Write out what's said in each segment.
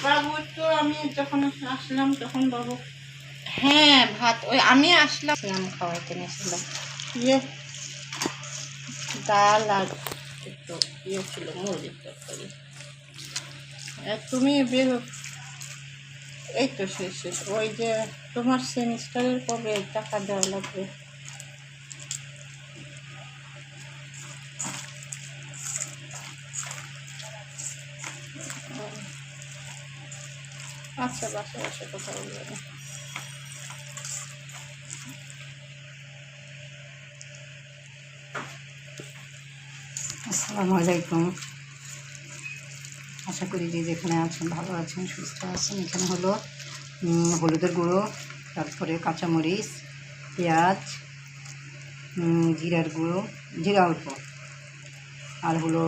বাবু তো আমি যখন আসলাম তখন বাবু, হ্যাঁ ভাত ওই আমি আসলাম খাওয়াইতে নিয়েছিলাম, ইয়ে ডাল আর একটু ইয়ে ছিল মুরগির তরকারি। তুমি বের, এই তো শেষ। ওই যে তোমার সেমিস্টারের কবে টাকা দেওয়া লাগবে? আচ্ছা, বাসা বাসা কথা বলবে না। আসসালামু আলাইকুম। আশা করি যে যেখানে আছেন ভালো আছেন, সুস্থ আছেন। এখানে হলো হলুদের গুঁড়ো, তারপরে কাঁচামরিচ, পেঁয়াজ, জিরার গুঁড়ো, জিরা অল্প, আর হলো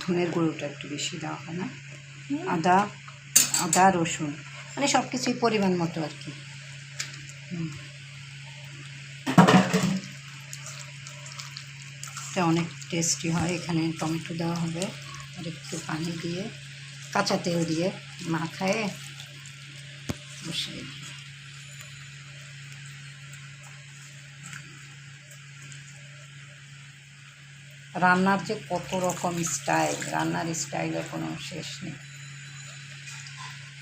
ধনের গুঁড়োটা একটু বেশি দেওয়া হয় না, আদা রসুন, মানে সব কিছুই পরিমাণ মতো আর কি। এটা অনেক টেস্টি হয়। এখানে টমেটো দেওয়া হবে আর একটু পানি দিয়ে কাঁচা তেল দিয়ে মাখায়ে বসিয়ে দিই। রান্নার যে কত রকম স্টাইল, রান্নার স্টাইলের কোনো শেষ নেই,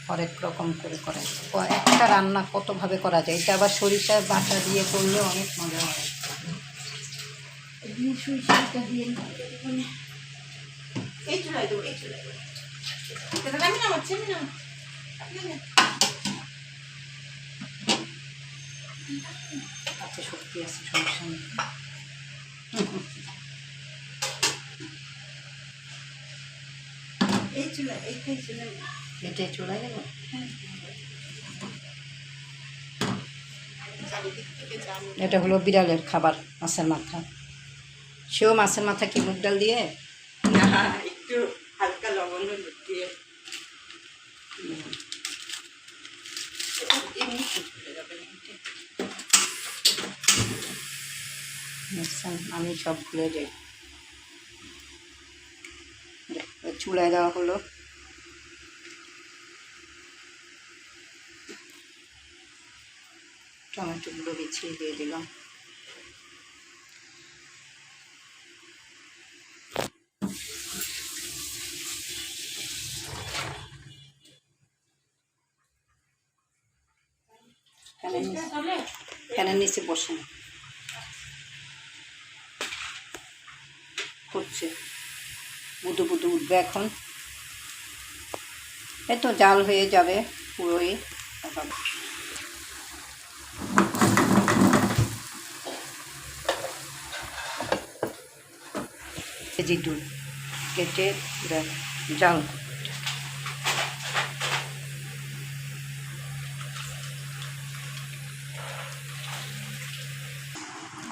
হরেক রকম করে করে একটা রান্না কতভাবে করা যায়। এটা আবার সরিষার বাটা দিয়ে করলে অনেক মজা হয়। সরিষাটা দিয়ে এই চুলাই দেবো, এই চুলাই দেবো, আমি নামাচ্ছি, আমি নাম আচ্ছা, শক্তি আছে, সমস্যা নেই। এই চুলাই, এইটাই চুলাই, এটাই চুলাই দেবো। এটা হলো বিড়ালের খাবার, মাছের মাথা। সেও মাছের মাথা কি মুগ ডাল দিয়ে? না, একটু হালকা লবণ দিয়ে আমি সব ভুলে যাই। চুলায় দেওয়া হলো। টমেটোগুলো বিছিয়ে দিয়ে দিলাম। ফ্যানের নিচে বসে করছে, বুদু বুদু উঠবে এখন। এই তো জাল হয়ে যাবে পুরোই। জিটুল কেটে জাল।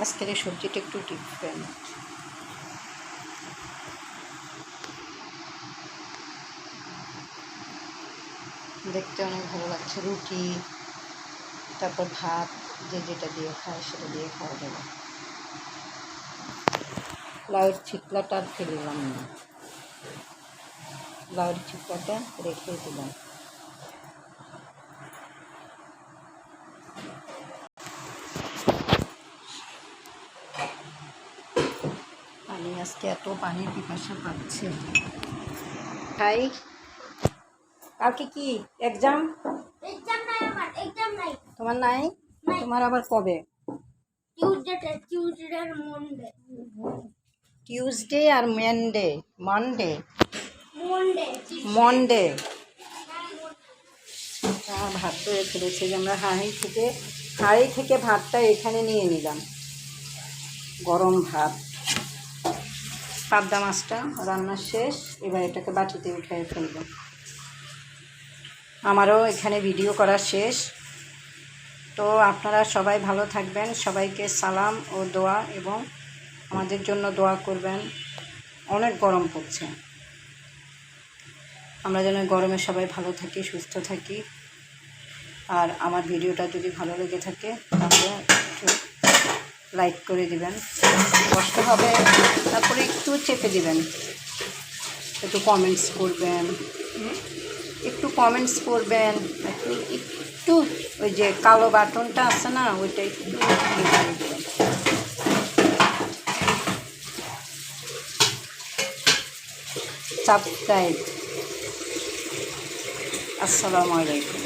আজকের এই সবজিটা একটু ডিফারেন্ট। দেখতে অনেক ভালো লাগছে। রুটি, তারপর ভাত, যে যেটা দিয়ে খায় সেটা দিয়ে খাওয়া যাবে। লাউয়ের ছিপলাটা আর ফেললাম না, লাউয়ের ছিপলাটা রেখে দিলাম। আমি আজকে এত পানির পিপাসা পাচ্ছে। তাই কালকে কি এক্সাম? তোমার নাই? তোমার আবার কবে? টিউসডে আর মনডে। ভাত হয়ে ফেলেছে যে আমরা হাঁড়ি থেকে ভাতটা এখানে নিয়ে নিলাম। গরম ভাত, পাবদা মাছটা রান্না শেষ। এবার এটাকে বাটিতে উঠিয়ে ফেলব। আমারও এখানে ভিডিও করা শেষ। তো আপনারা সবাই ভালো থাকবেন, সবাইকে সালাম ও দোয়া, এবং আমাদের জন্য দোয়া করবেন। অনেক গরম পড়ছে, আমরা যেন গরমে সবাই ভালো থাকি, সুস্থ থাকি। আর আমার ভিডিওটা যদি ভালো লেগে থাকে তাহলে একটু লাইক করে দিবেন, কষ্ট হবে। তারপরে একটু চেপে দিবেন, একটু কমেন্টস করবেন, একটু কমেন্টস করবেন, একটু একটু ওই যে কালো বাটনটা আছে না, ওইটা একটু করে দেবেন। সাবস্ক্রাইব। আসসালামু আলাইকুম।